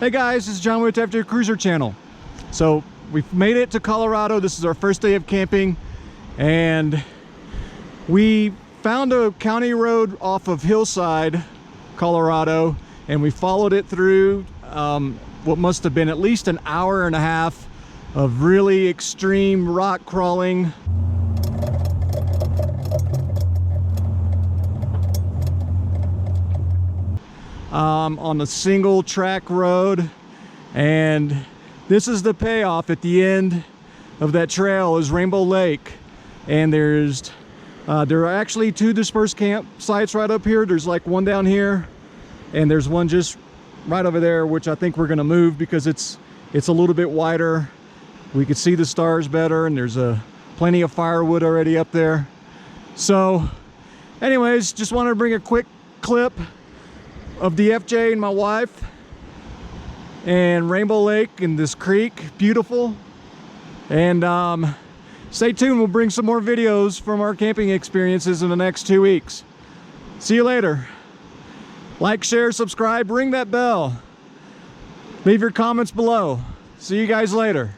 Hey guys, this is John with Tepui Cruiser channel. So we've made it to Colorado. This is our first day of camping, and we found a county road off of Hillside, Colorado, and we followed it through what must have been at least an hour and a half of really extreme rock crawling. On a single track road, and this is the payoff at the end of that trail is Rainbow Lake. And there are actually two dispersed campsites right up here. There's like one down here, and there's one just right over there, which I think we're gonna move because it's a little bit wider. We could see the stars better, and there's plenty of firewood already up there. So anyways, just wanted to bring a quick clip of the FJ and my wife and Rainbow Lake and this creek. Beautiful. And stay tuned, we'll bring some more videos from our camping experiences in the next 2 weeks. See you later. Like, share, subscribe, ring that bell, leave your comments below. See you guys later.